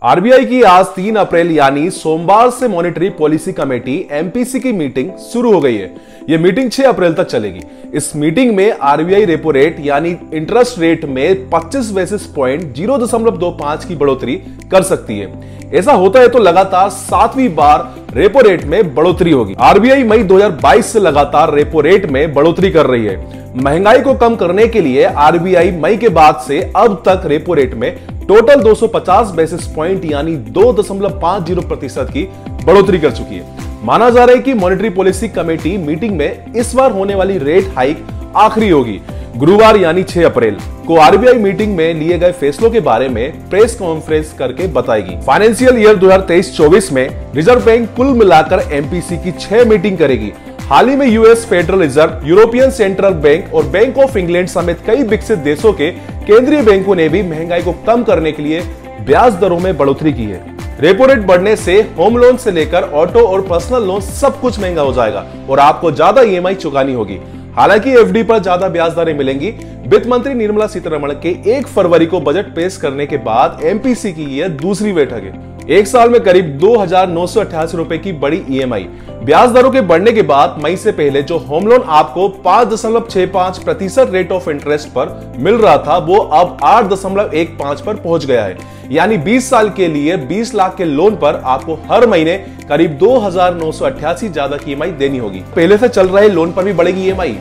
RBI की आज 3 अप्रैल यानी सोमवार से मॉनेटरी पॉलिसी कमेटी एमपीसी की मीटिंग शुरू हो गई है। यह मीटिंग 6 अप्रैल तक चलेगी। इस मीटिंग में आरबीआई रेपो रेट यानी इंटरेस्ट रेट में 25 बेसिस पॉइंट 0.25 की बढ़ोतरी कर सकती है। ऐसा होता है तो लगातार 7वीं बार रेपो रेट में बढ़ोतरी होगी। आरबीआई मई 2022 से लगातार रेपो रेट में बढ़ोतरी कर रही है। महंगाई को कम करने के लिए आरबीआई मई के बाद से अब तक रेपो रेट में टोटल 250 बेसिस पॉइंट यानी 2.50% की बढ़ोतरी कर चुकी है। माना जा रहा है कि मॉनेटरी पॉलिसी कमेटी मीटिंग में इस बार होने वाली रेट हाइक आखिरी होगी। गुरुवार यानी 6 अप्रैल को आरबीआई मीटिंग में लिए गए फैसलों के बारे में प्रेस कॉन्फ्रेंस करके बताएगी। फाइनेंशियल ईयर 2023-24 में रिजर्व बैंक कुल मिलाकर एमपीसी की 6 मीटिंग करेगी। हाल ही में US federal reserve, European central bank और बैंक ऑफ इंग्लैंड समेत कई विकसित देशों के केंद्रीय बैंकों ने भी महंगाई को कम करने के लिए ब्याज दरों में बढ़ोतरी की है। रेपो रेट बढ़ने से होम लोन से लेकर ऑटो और पर्सनल लोन सब कुछ महंगा हो जाएगा और आपको ज्यादा ईएमआई चुकानी होगी। हालांकि एफडी पर ज्यादा ब्याज दरें मिलेंगी। वित्त मंत्री निर्मला सीतारमण के 1 फरवरी को बजट पेश करने के बाद एमपीसी की यह दूसरी बैठक है। एक साल में करीब 2,988 रुपए की बड़ी ईएमआई। ब्याज दरों के बढ़ने के बाद मई से पहले जो होम लोन आपको 5.65% रेट ऑफ इंटरेस्ट पर मिल रहा था वो अब 8.15 पर पहुंच गया है। यानी 20 साल के लिए 20 लाख के लोन पर आपको हर महीने करीब 2,988 ज्यादा की ईएमआई देनी होगी। पहले से चल रहे लोन पर भी बढ़ेगी ईएमआई।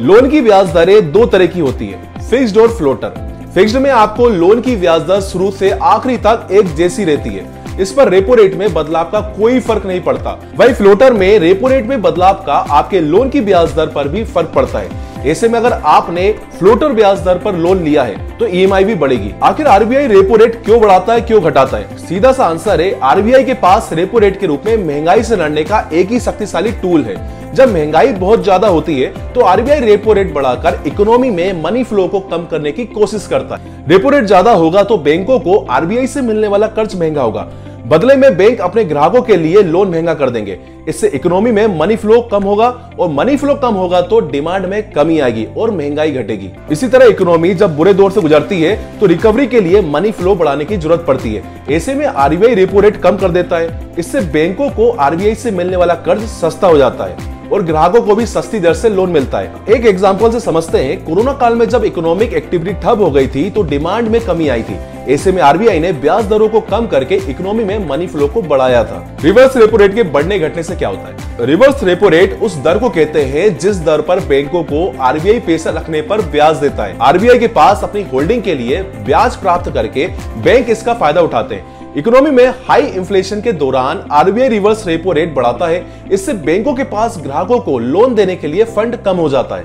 लोन की ब्याज दरें 2 तरह की होती है, फिक्स्ड और फ्लोटर। फिक्स्ड में आपको लोन की ब्याज दर शुरू से आखिरी तक एक जैसी रहती है। इस पर रेपो रेट में बदलाव का कोई फर्क नहीं पड़ता। वही फ्लोटर में रेपो रेट में बदलाव का आपके लोन की ब्याज दर पर भी फर्क पड़ता है। ऐसे में अगर आपने फ्लोटर ब्याज दर पर लोन लिया है तो ईएमआई भी बढ़ेगी। आखिर आरबीआई रेपो रेट क्यों बढ़ाता है, क्यों घटाता है? सीधा सा आंसर है, आरबीआई के पास रेपो रेट के रूप में महंगाई से लड़ने का एक ही शक्तिशाली टूल है। जब महंगाई बहुत ज्यादा होती है तो आरबीआई रेपो रेट बढ़ाकर इकोनॉमी में मनी फ्लो को कम करने की कोशिश करता है। रेपो रेट ज्यादा होगा तो बैंकों को आरबीआई से मिलने वाला कर्ज महंगा होगा। बदले में बैंक अपने ग्राहकों के लिए लोन महंगा कर देंगे। इससे इकोनॉमी में मनी फ्लो कम होगा और मनी फ्लो कम होगा तो डिमांड में कमी आएगी और महंगाई घटेगी। इसी तरह इकोनॉमी जब बुरे दौर से गुजरती है तो रिकवरी के लिए मनी फ्लो बढ़ाने की जरूरत पड़ती है। ऐसे में आरबीआई रेपो रेट कम कर देता है। इससे बैंकों को आरबीआई से मिलने वाला कर्ज सस्ता हो जाता है और ग्राहकों को भी सस्ती दर से लोन मिलता है। एक एग्जांपल से समझते हैं, कोरोना काल में जब इकोनॉमिक एक्टिविटी ठप हो गई थी तो डिमांड में कमी आई थी। ऐसे में आरबीआई ने ब्याज दरों को कम करके इकोनॉमी में मनी फ्लो को बढ़ाया था। रिवर्स रेपो रेट के बढ़ने घटने से क्या होता है? रिवर्स रेपो रेट उस दर को कहते हैं जिस दर पर बैंकों को आरबीआई पैसा रखने पर ब्याज देता है। आरबीआई के पास अपनी होल्डिंग के लिए ब्याज प्राप्त करके बैंक इसका फायदा उठाते हैं। इकोनॉमी में हाई इन्फ्लेशन के दौरान आरबीआई रिवर्स रेपो रेट बढ़ाता है। इससे बैंकों के पास ग्राहकों को लोन देने के लिए फंड कम हो जाता है।